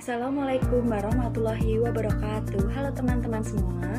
Assalamualaikum warahmatullahi wabarakatuh. Halo teman-teman semua,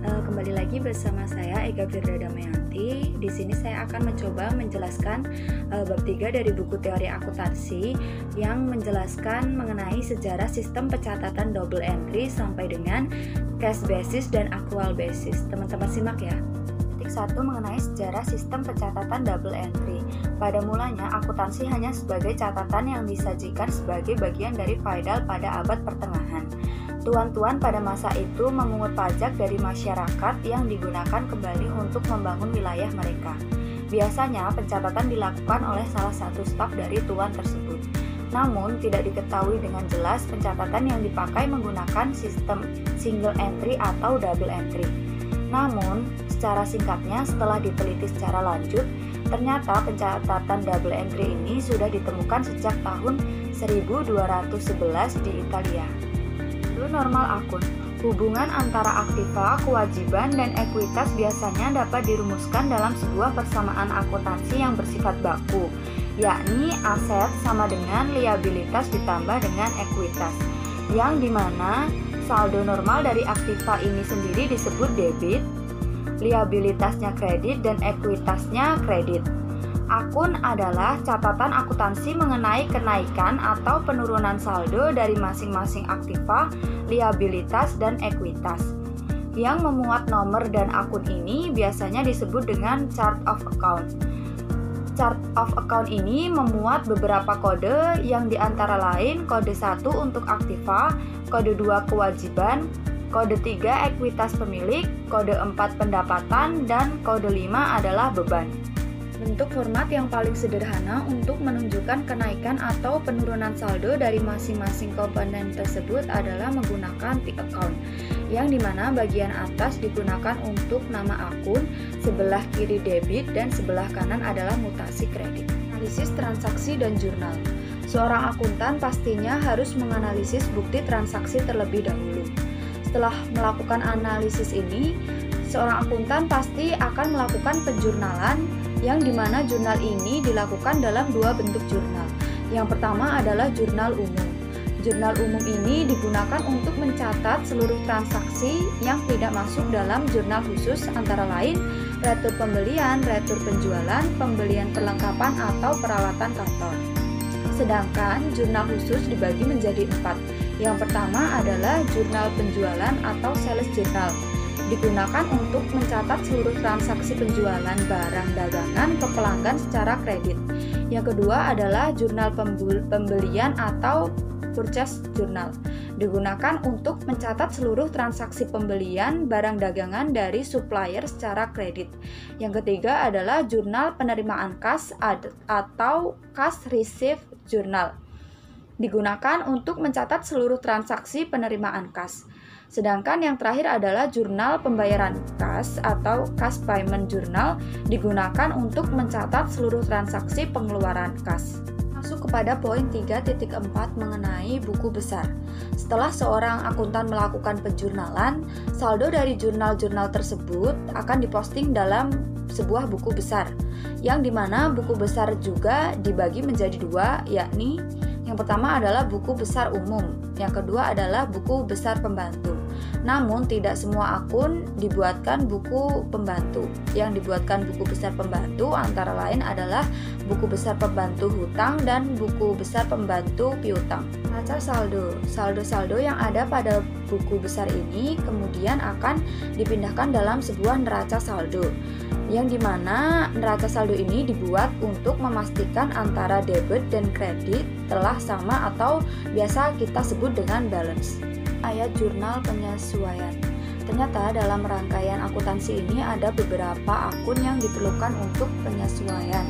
kembali lagi bersama saya Ega Firda Damayanti. Di sini saya akan mencoba menjelaskan bab 3 dari buku teori akuntansi yang menjelaskan mengenai sejarah sistem pencatatan double entry sampai dengan cash basis dan accrual basis. Teman-teman simak ya. 1. Mengenai sejarah sistem pencatatan double entry. Pada mulanya, akuntansi hanya sebagai catatan yang disajikan sebagai bagian dari feodal pada abad pertengahan. Tuan-tuan pada masa itu memungut pajak dari masyarakat yang digunakan kembali untuk membangun wilayah mereka. Biasanya, pencatatan dilakukan oleh salah satu staf dari tuan tersebut. Namun, tidak diketahui dengan jelas pencatatan yang dipakai menggunakan sistem single entry atau double entry. Namun, secara singkatnya setelah diteliti secara lanjut, ternyata pencatatan double entry ini sudah ditemukan sejak tahun 1211 di Italia. Lalu normal akun. Hubungan antara aktiva, kewajiban, dan ekuitas biasanya dapat dirumuskan dalam sebuah persamaan akuntansi yang bersifat baku, yakni aset sama dengan liabilitas ditambah dengan ekuitas, yang dimana saldo normal dari aktiva ini sendiri disebut debit, liabilitasnya kredit, dan ekuitasnya kredit. Akun adalah catatan akuntansi mengenai kenaikan atau penurunan saldo dari masing-masing aktiva, liabilitas, dan ekuitas. Yang memuat nomor dan akun ini biasanya disebut dengan chart of account. Chart of account ini memuat beberapa kode yang diantara lain kode 1 untuk aktiva, kode 2 kewajiban, kode 3 ekuitas pemilik, kode 4 pendapatan, dan kode 5 adalah beban. Bentuk format yang paling sederhana untuk menunjukkan kenaikan atau penurunan saldo dari masing-masing komponen tersebut adalah menggunakan P account, yang dimana bagian atas digunakan untuk nama akun, sebelah kiri debit, dan sebelah kanan adalah mutasi kredit. Analisis transaksi dan jurnal. Seorang akuntan pastinya harus menganalisis bukti transaksi terlebih dahulu. Setelah melakukan analisis ini, seorang akuntan pasti akan melakukan penjurnalan, yang dimana jurnal ini dilakukan dalam dua bentuk jurnal. Yang pertama adalah jurnal umum. Jurnal umum ini digunakan untuk mencatat seluruh transaksi yang tidak masuk dalam jurnal khusus, antara lain retur pembelian, retur penjualan, pembelian perlengkapan atau peralatan kantor. Sedangkan jurnal khusus dibagi menjadi 4. Yang pertama adalah jurnal penjualan atau sales journal. Digunakan untuk mencatat seluruh transaksi penjualan barang dagangan ke pelanggan secara kredit. Yang kedua adalah jurnal pembelian atau purchase journal. Digunakan untuk mencatat seluruh transaksi pembelian barang dagangan dari supplier secara kredit. Yang ketiga adalah jurnal penerimaan kas atau cash receipt journal. Digunakan untuk mencatat seluruh transaksi penerimaan kas. Sedangkan yang terakhir adalah jurnal pembayaran kas atau cash payment journal, digunakan untuk mencatat seluruh transaksi pengeluaran kas. Masuk kepada poin 3.4 mengenai buku besar. Setelah seorang akuntan melakukan penjurnalan, saldo dari jurnal-jurnal tersebut akan diposting dalam sebuah buku besar, yang dimana buku besar juga dibagi menjadi dua, yakni yang pertama adalah buku besar umum, yang kedua adalah buku besar pembantu. Namun tidak semua akun dibuatkan buku pembantu. Yang dibuatkan buku besar pembantu antara lain adalah buku besar pembantu hutang dan buku besar pembantu piutang. Neraca saldo. Saldo-saldo yang ada pada buku besar ini kemudian akan dipindahkan dalam sebuah neraca saldo, yang dimana neraca saldo ini dibuat untuk memastikan antara debit dan kredit telah sama atau biasa kita sebut dengan balance. Ayat jurnal penyesuaian. Ternyata dalam rangkaian akuntansi ini ada beberapa akun yang diperlukan untuk penyesuaian.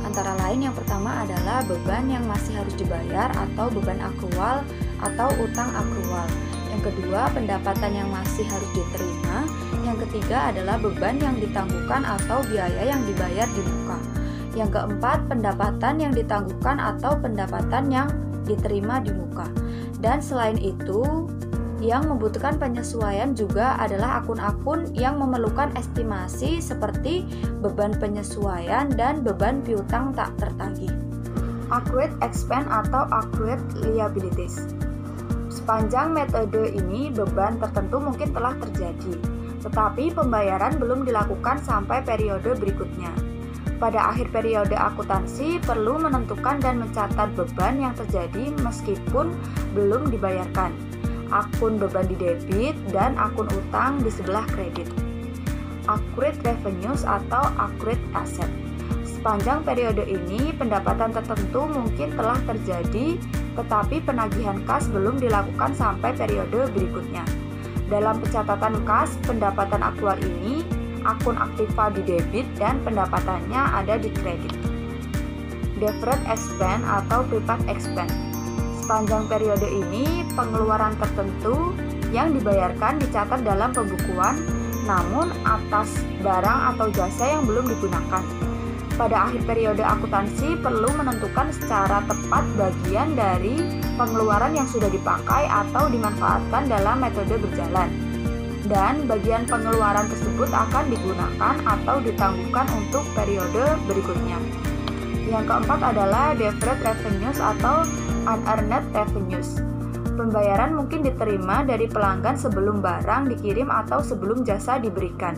Antara lain yang pertama adalah beban yang masih harus dibayar atau beban akrual atau utang akrual. Yang kedua, pendapatan yang masih harus diterima. Yang ketiga adalah beban yang ditangguhkan atau biaya yang dibayar di muka. Yang keempat, pendapatan yang ditangguhkan atau pendapatan yang diterima di muka. Dan selain itu, yang membutuhkan penyesuaian juga adalah akun-akun yang memerlukan estimasi seperti beban penyesuaian dan beban piutang tak tertagih. Accrued expense atau accrued liabilities. Sepanjang metode ini beban tertentu mungkin telah terjadi, tetapi pembayaran belum dilakukan sampai periode berikutnya. Pada akhir periode akuntansi perlu menentukan dan mencatat beban yang terjadi meskipun belum dibayarkan. Akun beban di debit dan akun utang di sebelah kredit. Accrued revenues atau accrued asset. Sepanjang periode ini pendapatan tertentu mungkin telah terjadi, tetapi penagihan kas belum dilakukan sampai periode berikutnya. Dalam pencatatan kas, pendapatan aktual ini akun aktiva di debit dan pendapatannya ada di kredit. Deferred expense atau prepaid expense. Sepanjang periode ini, pengeluaran tertentu yang dibayarkan dicatat dalam pembukuan, namun atas barang atau jasa yang belum digunakan. Pada akhir periode akuntansi perlu menentukan secara tepat bagian dari pengeluaran yang sudah dipakai atau dimanfaatkan dalam metode berjalan. Dan bagian pengeluaran tersebut akan digunakan atau ditangguhkan untuk periode berikutnya. Yang keempat adalah deferred revenues atau unearned revenues. Pembayaran mungkin diterima dari pelanggan sebelum barang dikirim atau sebelum jasa diberikan.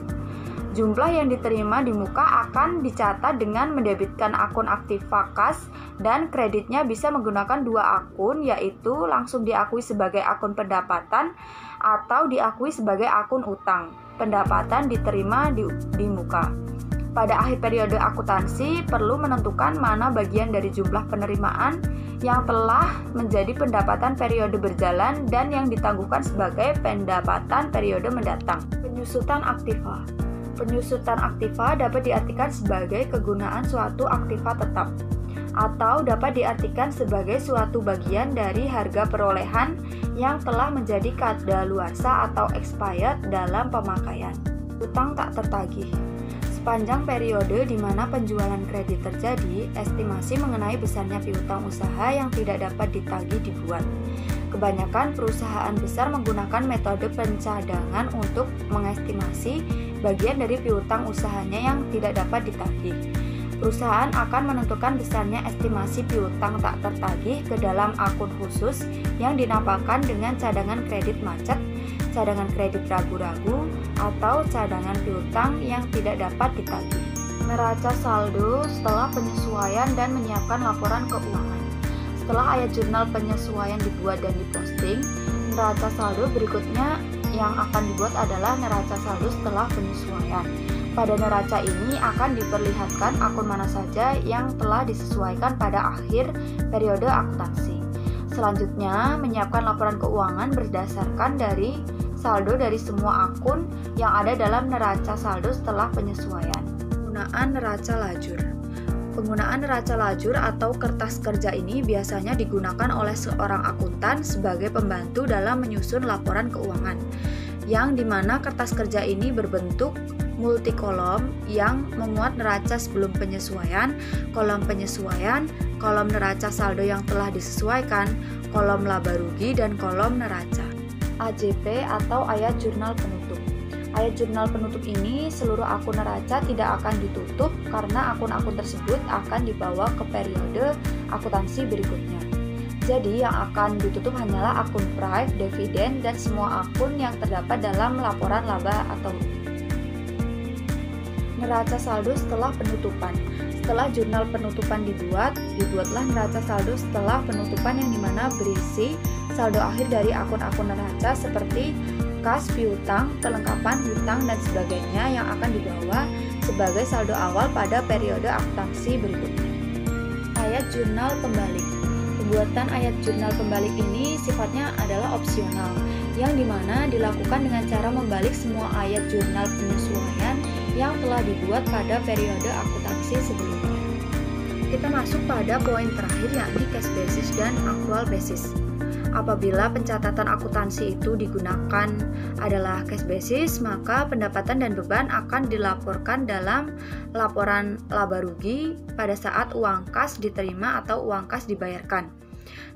Jumlah yang diterima di muka akan dicatat dengan mendebitkan akun aktiva kas dan kreditnya bisa menggunakan dua akun, yaitu langsung diakui sebagai akun pendapatan atau diakui sebagai akun utang. Pendapatan diterima di muka. Pada akhir periode akuntansi perlu menentukan mana bagian dari jumlah penerimaan yang telah menjadi pendapatan periode berjalan dan yang ditangguhkan sebagai pendapatan periode mendatang. Penyusutan aktiva. Penyusutan aktiva dapat diartikan sebagai kegunaan suatu aktiva tetap atau dapat diartikan sebagai suatu bagian dari harga perolehan yang telah menjadi kadaluarsa atau expired dalam pemakaian. Utang tak tertagih. Sepanjang periode di mana penjualan kredit terjadi, estimasi mengenai besarnya piutang usaha yang tidak dapat ditagih dibuat. Kebanyakan perusahaan besar menggunakan metode pencadangan untuk mengestimasi bagian dari piutang usahanya yang tidak dapat ditagih. Perusahaan akan menentukan besarnya estimasi piutang tak tertagih ke dalam akun khusus yang dinamakan dengan cadangan kredit macet, cadangan kredit ragu-ragu, atau cadangan piutang yang tidak dapat ditagih. Neraca saldo setelah penyesuaian dan menyiapkan laporan keuangan. Setelah ayat jurnal penyesuaian dibuat dan diposting, neraca saldo berikutnya yang akan dibuat adalah neraca saldo setelah penyesuaian. Pada neraca ini akan diperlihatkan akun mana saja yang telah disesuaikan pada akhir periode akuntansi. Selanjutnya, menyiapkan laporan keuangan berdasarkan dari saldo dari semua akun yang ada dalam neraca saldo setelah penyesuaian. Penggunaan neraca lajur. Penggunaan neraca lajur atau kertas kerja ini biasanya digunakan oleh seorang akuntan sebagai pembantu dalam menyusun laporan keuangan, yang dimana kertas kerja ini berbentuk multikolom yang memuat neraca sebelum penyesuaian, kolom penyesuaian, kolom neraca saldo yang telah disesuaikan, kolom laba rugi, dan kolom neraca. AJP atau ayat jurnal penutup. Ayat jurnal penutup ini seluruh akun neraca tidak akan ditutup karena akun-akun tersebut akan dibawa ke periode akuntansi berikutnya. Jadi yang akan ditutup hanyalah akun prive, dividen, dan semua akun yang terdapat dalam laporan laba atau rugi. Neraca saldo setelah penutupan. Setelah jurnal penutupan dibuatlah neraca saldo setelah penutupan yang dimana berisi saldo akhir dari akun-akun neraca seperti kas, piutang, kelengkapan, hutang, dan sebagainya yang akan dibawa sebagai saldo awal pada periode akuntansi berikutnya. Ayat jurnal pembalik. Pembuatan ayat jurnal pembalik ini sifatnya adalah opsional, yang dimana dilakukan dengan cara membalik semua ayat jurnal penyesuaian yang telah dibuat pada periode akuntansi sebelumnya. Kita masuk pada poin terakhir, yakni cash basis dan accrual basis. Apabila pencatatan akuntansi itu digunakan adalah cash basis, maka pendapatan dan beban akan dilaporkan dalam laporan laba rugi pada saat uang kas diterima atau uang kas dibayarkan.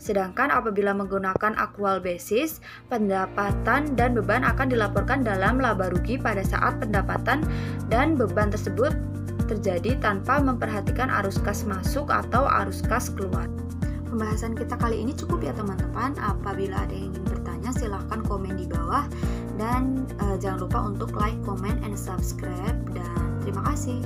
Sedangkan apabila menggunakan accrual basis, pendapatan dan beban akan dilaporkan dalam laba rugi pada saat pendapatan dan beban tersebut terjadi tanpa memperhatikan arus kas masuk atau arus kas keluar. Pembahasan kita kali ini cukup ya teman-teman. Apabila ada yang ingin bertanya silahkan komen di bawah. Dan jangan lupa untuk like, comment, and subscribe. Dan terima kasih.